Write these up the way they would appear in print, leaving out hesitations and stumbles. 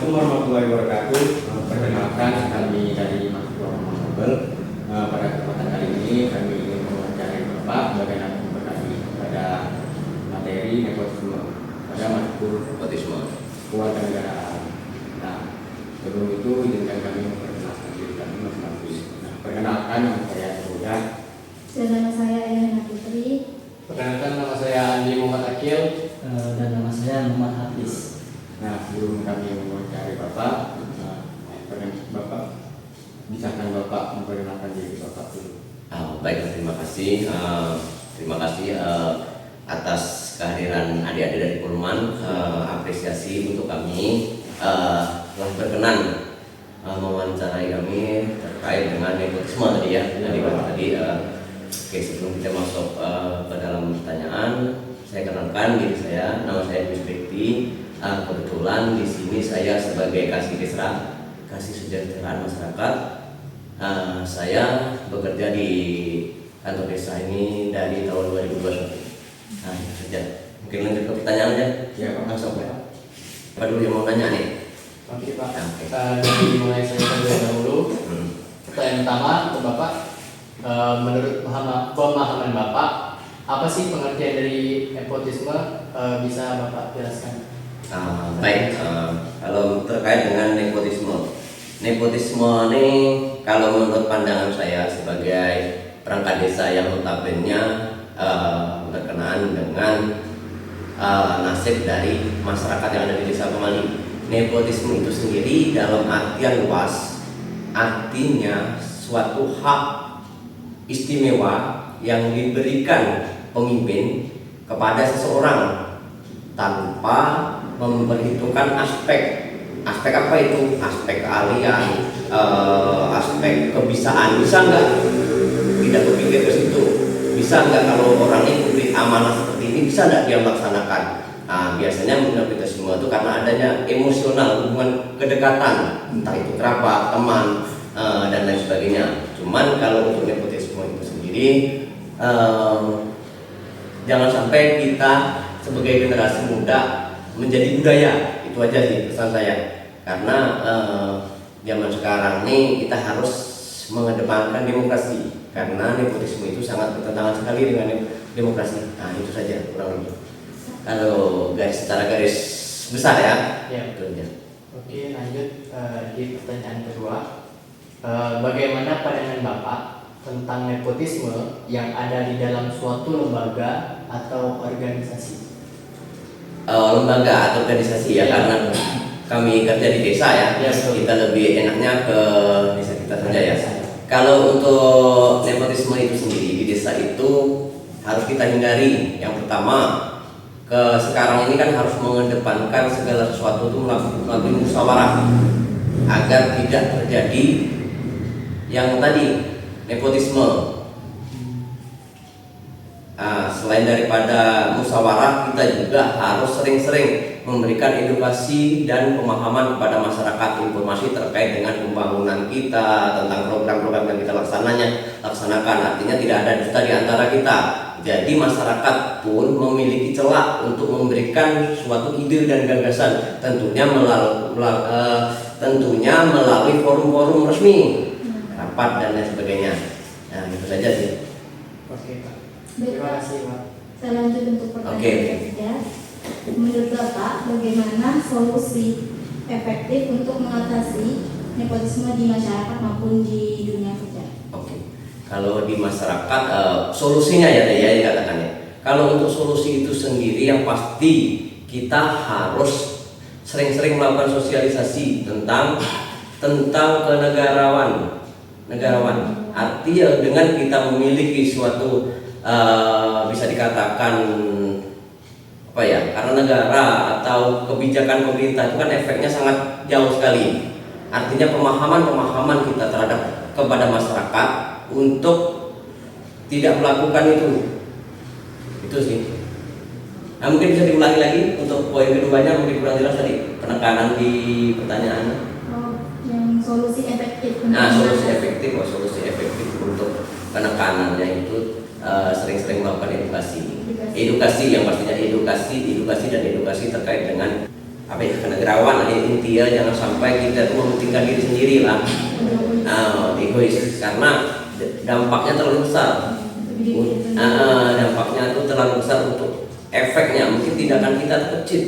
Assalamualaikum warahmatullahi wabarakatuh. Perkenalkan, kami dari Mahasiswa Mobile. Pada kesempatan kali ini kami ingin mewawancarai Bapak bagaimana berkati pada materi nepotisme pada matkul nepotisme kewarganegaraan. Nah, sebelum itu izinkan kami memperkenalkan diri kami masing-masing. Nah, perkenalkan, nama saya Buya. Dan nama saya Ayana Putri. Perkenalkan, nama saya Andi Muhammad Akil. Dan nama saya Muhammad Hafiz. Nah, sebelum kami mewawancarai Bapak, Bapak bisakah Bapak memperkenalkan diri Bapak dulu? Baik, terima kasih. Terima kasih atas kehadiran adik-adik dari Pulman. Apresiasi untuk kami telah berkenan mewawancarai kami terkait dengan nepotisme tadi ya. Oke, sebelum kita masuk ke dalam pertanyaan, saya kenalkan diri saya. Nama saya Gus Bekti. Kebetulan di sini saya sebagai kasih kesejahteraan masyarakat. Saya bekerja di kantor desa ini dari tahun 2021. Nah, itu saja. Mungkin lanjut ke pertanyaan aja. Ya, Pak. Langsung ya. Apa dulu yang mau nanya nih? Oke, Pak. Oke. Dari mulai saya terlebih dahulu. Pertanyaan pertama untuk Bapak, menurut pemahaman Bapak, apa sih pengertian dari nepotisme? Bisa Bapak jelaskan? Baik, kalau terkait dengan nepotisme ini kalau menurut pandangan saya sebagai perangkat desa yang notabene berkenaan dengan nasib dari masyarakat yang ada di desa Pemali. Nepotisme itu sendiri dalam artian luas, artinya suatu hak istimewa yang diberikan pemimpin kepada seseorang tanpa memperhitungkan aspek apa itu, aspek keahlian, aspek kebisaan. Bisa nggak tidak berpikir ke situ, bisa nggak kalau orang ini diberi amanah seperti ini, bisa nggak dia melaksanakan. Nah, biasanya nepotisme itu karena adanya emosional, hubungan kedekatan, entah itu kerabat, teman, dan lain sebagainya. Cuman kalau untuk nepotisme itu sendiri, jangan sampai kita sebagai generasi muda menjadi budaya. Itu aja sih pesan saya, karena zaman sekarang nih kita harus mengedepankan demokrasi, karena nepotisme itu sangat bertentangan sekali dengan demokrasi. Nah, itu saja kurang lebih kalau secara garis besar ya. Itu aja. Oke, lanjut di pertanyaan kedua. Bagaimana pandangan Bapak tentang nepotisme yang ada di dalam suatu lembaga atau organisasi? Lembaga atau organisasi ya, karena kami kerja di desa ya, kita lebih enaknya ke desa kita saja ya. Kalau untuk nepotisme itu sendiri di desa itu harus kita hindari. Yang pertama, sekarang ini kan harus mengedepankan segala sesuatu itu melalui musyawarah agar tidak terjadi yang tadi nepotisme. Selain daripada musyawarah, kita juga harus sering-sering memberikan edukasi dan pemahaman kepada masyarakat, informasi terkait dengan pembangunan kita, tentang program-program yang kita laksanakan. Artinya tidak ada dusta di antara kita. Jadi masyarakat pun memiliki celah untuk memberikan suatu ide dan gagasan, tentunya melalui forum-forum resmi, rapat dan lain sebagainya. Nah, itu saja sih. Oke, Pak. Terima kasih, Pak. Saya lanjut untuk pertanyaan ketiga. Menurut Bapak, bagaimana solusi efektif untuk mengatasi nepotisme di masyarakat maupun di dunia kerja? Oke. Kalau di masyarakat solusinya ya dikatakan ya. Kalau untuk solusi itu sendiri yang pasti kita harus sering-sering melakukan sosialisasi tentang kenegarawan. Artinya dengan kita memiliki suatu bisa dikatakan apa ya, karena negara atau kebijakan pemerintah itu kan efeknya sangat jauh sekali. Artinya pemahaman kita terhadap kepada masyarakat untuk tidak melakukan itu sih. Nah, mungkin bisa diulangi lagi untuk poin keduanya, mungkin kurang jelas tadi penekanan di pertanyaan. Yang solusi efektif. Solusi efektif untuk penekanannya itu sering-sering melakukan edukasi yang pastinya edukasi terkait dengan apa ya, kenegarawan intinya jangan sampai kita tuh mementingkan diri sendiri lah, egois, karena dampaknya terlalu besar. Dampaknya itu terlalu besar untuk efeknya. Mungkin tindakan kita kecil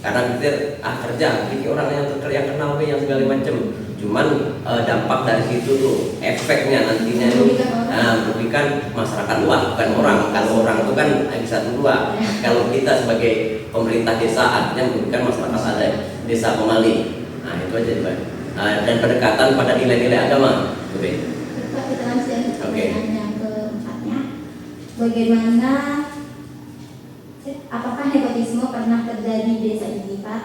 karena kita kerja bikin orang yang kenal yang segala macam. Cuman dampak dari situ tuh efeknya nantinya itu merugikan masyarakat luas, bukan orang. Kalau orang itu kan bisa dua. Kalau kita sebagai pemerintah desa artinya merugikan masyarakat ada desa Pemali. Nah itu aja juga. Dan pendekatan pada nilai-nilai agama. Kita lanjut Oke. yang keempatnya, bagaimana apakah nepotisme pernah terjadi di desa ini, Pak?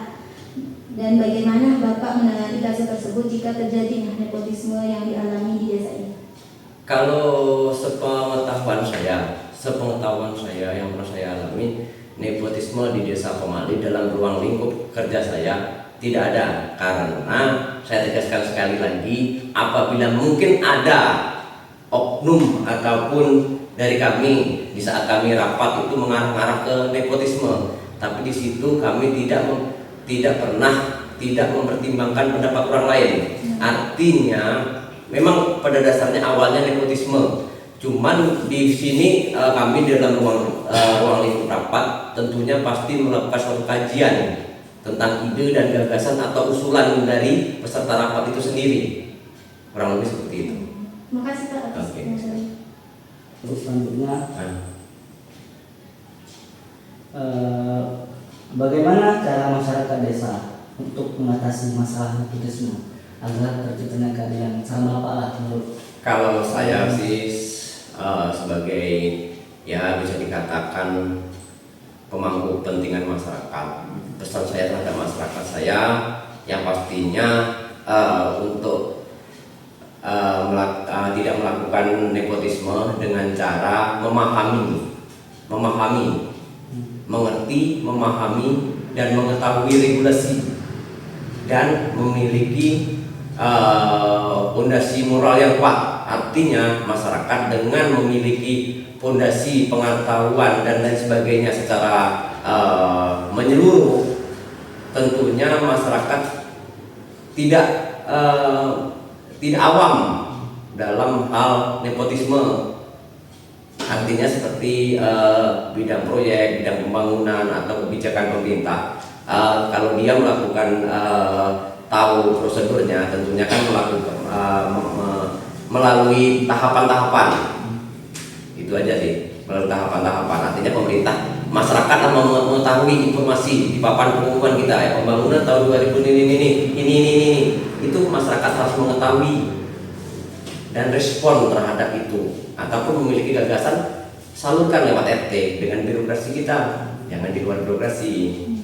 Dan bagaimana Bapak menangani kasus tersebut jika terjadi nepotisme yang dialami di desa ini? Kalau sepengetahuan saya yang pernah saya alami, nepotisme di desa Pemali dalam ruang lingkup kerja saya tidak ada, karena saya tegaskan sekali lagi, apabila mungkin ada oknum ataupun dari kami di saat kami rapat itu mengarah-arah ke nepotisme, tapi di situ kami tidak pernah tidak mempertimbangkan pendapat orang lain. Artinya memang pada dasarnya awalnya nepotisme, cuman di sini kami dalam ruang lingkup rapat tentunya pasti melakukan suatu kajian tentang ide dan gagasan atau usulan dari peserta rapat itu sendiri, kurang lebih seperti itu. Terima kasih Pak atas Oke. penjelasannya. Terus selanjutnya, bagaimana cara masyarakat desa untuk mengatasi masalah nepotisme agar terciptanya keadilan? Saran Bapak lah menurut. Kalau saya sih sebagai ya bisa dikatakan pemangku kepentingan masyarakat, pesan saya terhadap masyarakat saya yang pastinya untuk tidak melakukan nepotisme dengan cara memahami, mengerti, memahami dan mengetahui regulasi dan memiliki fondasi moral yang kuat. Artinya masyarakat dengan memiliki fondasi pengetahuan dan lain sebagainya secara menyeluruh, tentunya masyarakat tidak awam dalam hal nepotisme. Artinya seperti bidang proyek, bidang pembangunan atau kebijakan pemerintah, kalau dia melakukan tahu prosedurnya, tentunya kan melalui tahapan-tahapan. Itu aja sih, melalui tahapan-tahapan. Artinya pemerintah, masyarakat mengetahui informasi di papan pengumuman kita, pembangunan tahun 2000 ini. Itu masyarakat harus mengetahui dan respon terhadap itu, ataupun memiliki gagasan, salurkan lewat RT dengan birokrasi kita, jangan di luar birokrasi.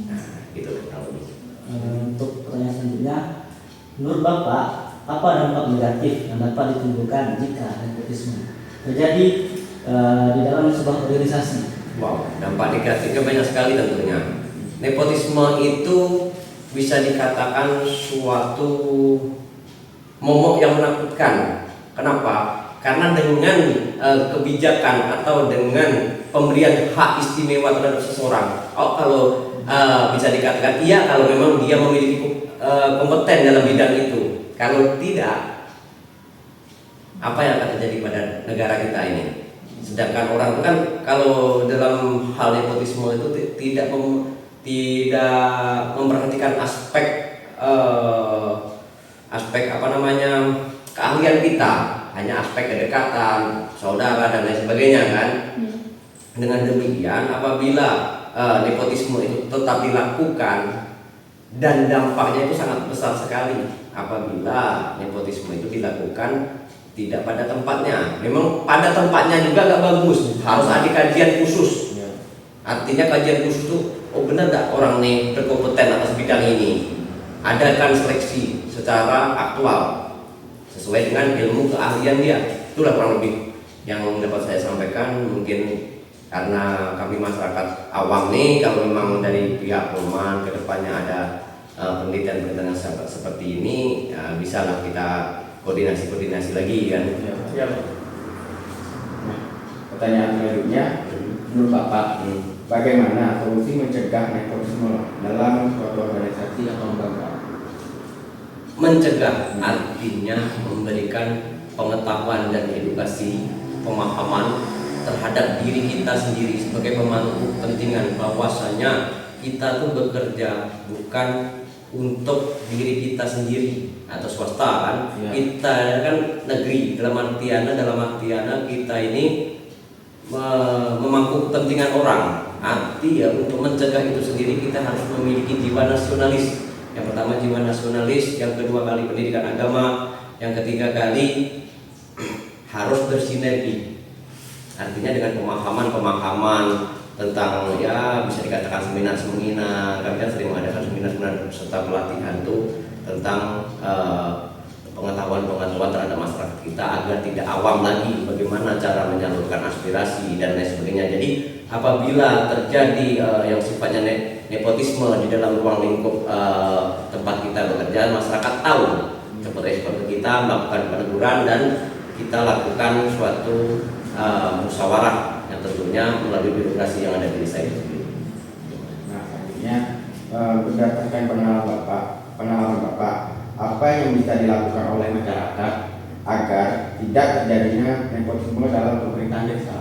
Nah, gitu kurang lebih. Untuk pertanyaan selanjutnya, menurut Bapak, apa dampak negatif yang dapat ditimbulkan jika nepotisme terjadi di dalam sebuah organisasi? Wow, dampak negatifnya banyak sekali tentunya. Nepotisme itu bisa dikatakan suatu momok yang menakutkan. Kenapa? Karena dengan kebijakan atau dengan pemberian hak istimewa terhadap seseorang, kalau bisa dikatakan iya kalau memang dia memiliki kompeten dalam bidang itu. Kalau tidak, apa yang akan terjadi pada negara kita ini? Sedangkan orang itu kan kalau dalam hal nepotisme itu tidak memperhatikan aspek keahlian kita, hanya aspek kedekatan, saudara dan lain sebagainya kan. Dengan demikian, apabila nepotisme itu tetap dilakukan dan dampaknya itu sangat besar sekali. Apabila nepotisme itu dilakukan tidak pada tempatnya, memang pada tempatnya juga gak bagus, harus ada kajian khusus. Artinya kajian khusus itu, oh benar gak orang ini berkompeten atas bidang ini, adakan seleksi secara aktual sesuai dengan ilmu keahlian dia. Itulah kurang lebih yang dapat saya sampaikan. Mungkin karena kami masyarakat awam nih, kalau memang dari pihak Polman kedepannya ada penelitian seperti ini, ya bisalah kita koordinasi lagi kan. Ya. Nah, pertanyaan selanjutnya, menurut Bapak, bagaimana solusi mencegah nepotisme dalam suatu organisasi atau lembaga? Mencegah artinya memberikan pengetahuan dan edukasi, pemahaman terhadap diri kita sendiri sebagai pemangku kepentingan, bahwasanya kita tuh bekerja bukan untuk diri kita sendiri atau swasta kan. Ya. Kita kan negeri, dalam artiana kita ini memangku kepentingan orang. Arti ya, untuk mencegah itu sendiri kita harus memiliki jiwa nasionalis. Yang pertama jiwa nasionalis, yang kedua kali pendidikan agama, yang ketiga kali harus bersinergi. Artinya dengan pemahaman tentang, ya bisa dikatakan seminar, kami kan sering mengadakan seminar serta pelatihan tuh tentang pengetahuan terhadap masyarakat kita agar tidak awam lagi bagaimana cara menyalurkan aspirasi dan lain sebagainya. Jadi apabila terjadi yang sifatnya nepotisme di dalam ruang lingkup tempat kita bekerja, masyarakat tahu seperti kita melakukan peneguran dan kita lakukan suatu musyawarah yang tentunya melalui birokrasi yang ada di desa itu sendiri. Nah, selanjutnya berdasarkan pengalaman Bapak, apa yang bisa dilakukan oleh masyarakat agar tidak terjadinya nepotisme dalam pemerintahan desa?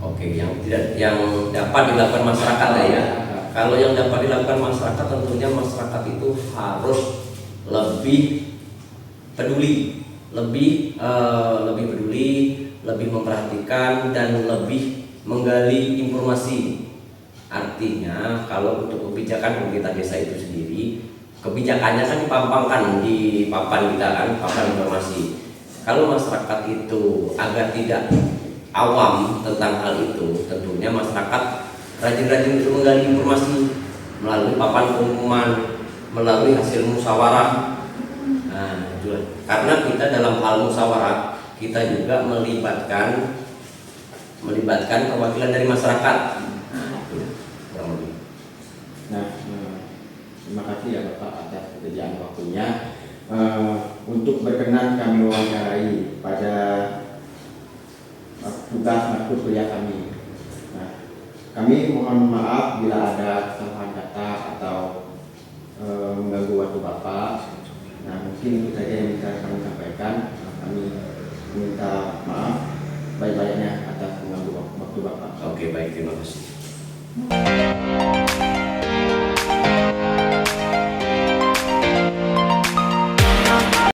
Oke, yang dapat dilakukan masyarakat ya. Kalau yang dapat dilakukan masyarakat, tentunya masyarakat itu harus lebih peduli, lebih memperhatikan dan lebih menggali informasi. Artinya kalau untuk kebijakan pemerintah desa itu sendiri, kebijakannya kan dipampangkan di papan kita kan, papan informasi. Kalau masyarakat itu agar tidak awam tentang hal itu, tentunya masyarakat rajin-rajin untuk menggali informasi melalui papan pengumuman, melalui hasil musyawarah. Nah, itulah. Karena kita dalam hal musyawarah kita juga melibatkan perwakilan dari masyarakat. Nah, itu kurang lebih. Nah, terima kasih ya Bapak atas pekerjaan waktunya. Untuk berkenan kami wawancarai pada tugas matkul kuliah kami. Nah, kami mohon maaf bila ada kesalahan kata atau mengganggu waktu Bapak. Nah, mungkin itu saja yang bisa kami sampaikan. Kami minta maaf baik-baiknya atas mengganggu waktu Bapak. Oke, baik, terima kasih.